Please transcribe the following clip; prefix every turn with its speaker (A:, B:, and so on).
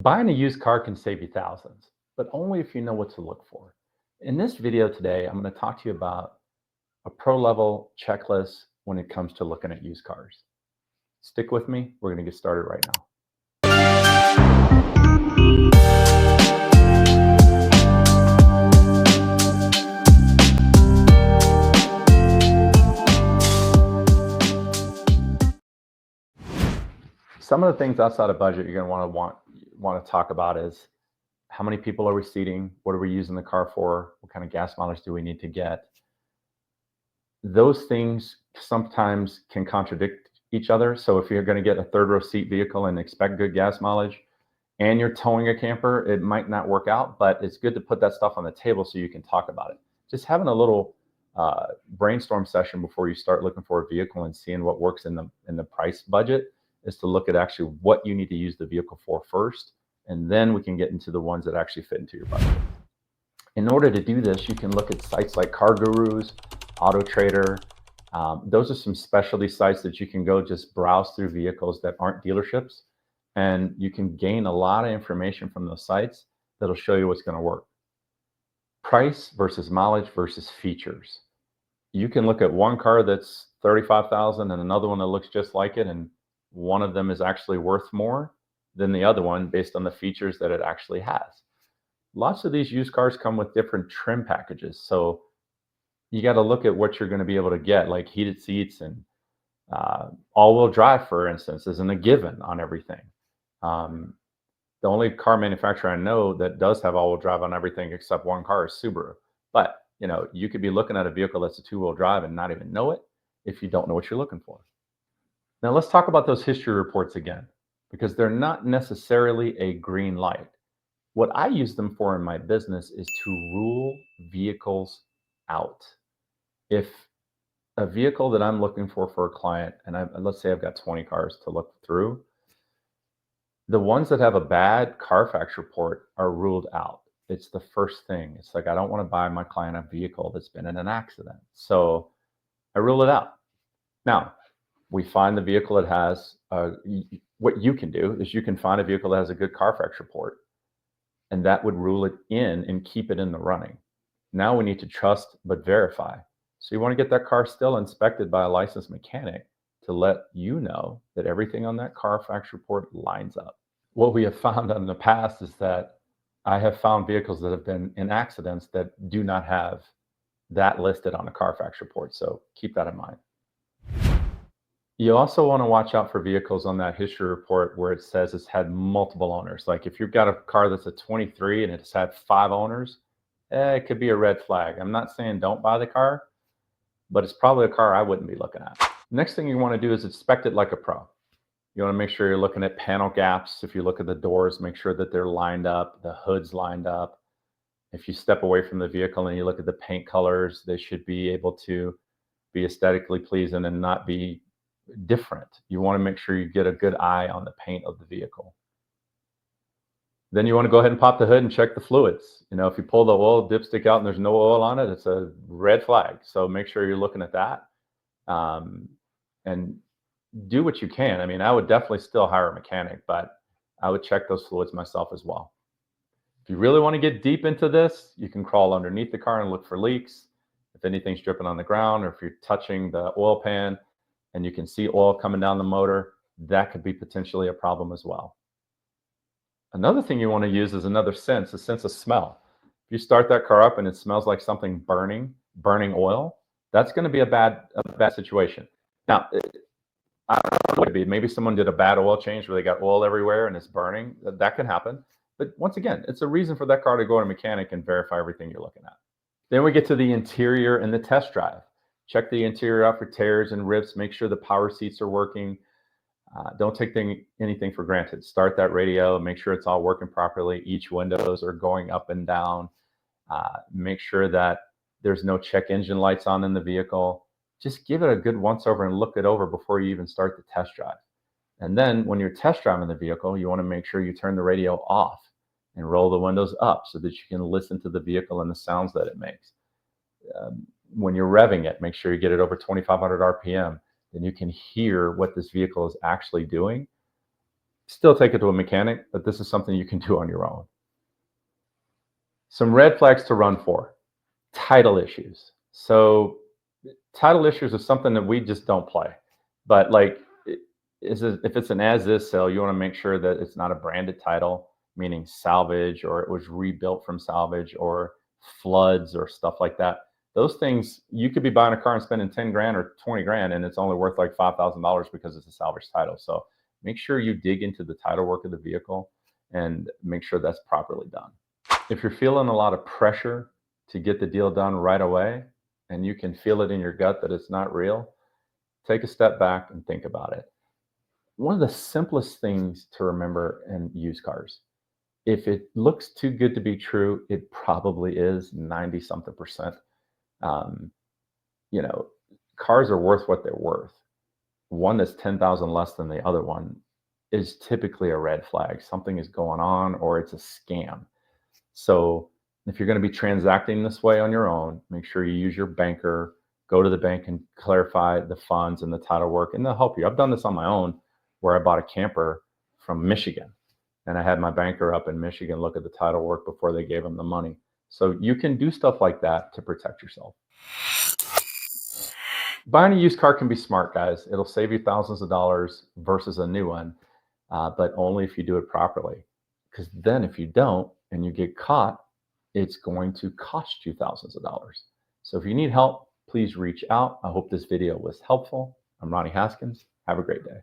A: Buying a used car can save you thousands, but only if you know what to look for. In this video today, I'm going to talk to you about a pro level checklist when it comes to looking at used cars. Stick with me. We're going to get started right now. Some of the things outside of budget you're going to want to talk about is how many people are we seating? What are we using the car for? What kind of gas mileage do we need to get? Those things sometimes can contradict each other. So if you're going to get a third row seat vehicle and expect good gas mileage and you're towing a camper, it might not work out, but it's good to put that stuff on the table so you can talk about it. Just having a little brainstorm session before you start looking for a vehicle and seeing what works in the price budget is to look at actually what you need to use the vehicle for first, and then we can get into the ones that actually fit into your budget. In order to do this, you can look at sites like Car Gurus, Auto Trader. Those are some specialty sites that you can go just browse through vehicles that aren't dealerships, and you can gain a lot of information from those sites that'll show you what's going to work. Price versus mileage versus features. You can look at one car that's $35,000 and another one that looks just like it, and one of them is actually worth more than the other one based on the features that it actually has. Lots of these used cars come with different trim packages, so you got to look at what you're going to be able to get, like heated seats and all-wheel drive, for instance, isn't a given on everything. The only car manufacturer I know that does have all-wheel drive on everything except one car is Subaru. But you could be looking at a vehicle that's a two-wheel drive and not even know it if you don't know what you're looking for. Now let's talk about those history reports again, because they're not necessarily a green light. What I use them for in my business is to rule vehicles out. If a vehicle that I'm looking for a client, and let's say I've got 20 cars to look through, the ones that have a bad Carfax report are ruled out. It's the first thing. It's like, I don't want to buy my client a vehicle that's been in an accident. So I rule it out. Now, we find the vehicle that has, what you can do is you can find a vehicle that has a good Carfax report, and that would rule it in and keep it in the running. Now we need to trust but verify. So you want to get that car still inspected by a licensed mechanic to let you know that everything on that Carfax report lines up. What we have found in the past is that I have found vehicles that have been in accidents that do not have that listed on a Carfax report. So keep that in mind. You also want to watch out for vehicles on that history report where it says it's had multiple owners. Like if you've got a car that's a 23 and it's had 5 owners, it could be a red flag. I'm not saying don't buy the car, but it's probably a car I wouldn't be looking at. Next thing you want to do is inspect it like a pro. You want to make sure you're looking at panel gaps. If you look at the doors, make sure that they're lined up, the hood's lined up. If you step away from the vehicle and you look at the paint colors, they should be able to be aesthetically pleasing and not be different. You want to make sure you get a good eye on the paint of the vehicle. Then you want to go ahead and pop the hood and check the fluids. If you pull the oil dipstick out and there's no oil on it, it's a red flag. So make sure you're looking at that, and do what you can. I would definitely still hire a mechanic, but I would check those fluids myself as well. If you really want to get deep into this, you can crawl underneath the car and look for leaks. If anything's dripping on the ground, or if you're touching the oil pan and you can see oil coming down the motor, that could be potentially a problem as well. Another thing you want to use is another sense, a sense of smell. If you start that car up and it smells like something burning oil, that's going to be a bad situation. Now, I don't know what it would be. Maybe someone did a bad oil change where they got oil everywhere and it's burning. That can happen. But once again, it's a reason for that car to go to a mechanic and verify everything you're looking at. Then we get to the interior and the test drive. Check the interior out for tears and rips. Make sure the power seats are working. Don't take anything for granted. Start that radio. Make sure it's all working properly. Each windows are going up and down. Make sure that there's no check engine lights on in the vehicle. Just give it a good once over and look it over before you even start the test drive. And then when you're test driving the vehicle, you want to make sure you turn the radio off and roll the windows up so that you can listen to the vehicle and the sounds that it makes. When you're revving it, make sure you get it over 2,500 RPM. Then you can hear what this vehicle is actually doing. Still take it to a mechanic, but this is something you can do on your own. Some red flags to run for. Title issues. So title issues is something that we just don't play. But like, if it's an as-is sale, you want to make sure that it's not a branded title, meaning salvage, or it was rebuilt from salvage, or floods or stuff like that. Those things, you could be buying a car and spending 10 grand or 20 grand, and it's only worth like $5,000 because it's a salvage title. So make sure you dig into the title work of the vehicle and make sure that's properly done. If you're feeling a lot of pressure to get the deal done right away, and you can feel it in your gut that it's not real, take a step back and think about it. One of the simplest things to remember in used cars, if it looks too good to be true, it probably is 90 something percent. Um, you know, cars are worth what they're worth. One that's 10,000 less than the other one is typically a red flag. Something is going on, or it's a scam. So if you're going to be transacting this way on your own, make sure you use your banker, go to the bank and clarify the funds and the title work, and they'll help you. I've done this on my own, where I bought a camper from Michigan, and I had my banker up in Michigan look at the title work before they gave him the money. So you can do stuff like that to protect yourself. Buying a used car can be smart, guys. It'll save you thousands of dollars versus a new one, but only if you do it properly. Because then if you don't and you get caught, it's going to cost you thousands of dollars. So if you need help, please reach out. I hope this video was helpful. I'm Ronnie Haskins. Have a great day.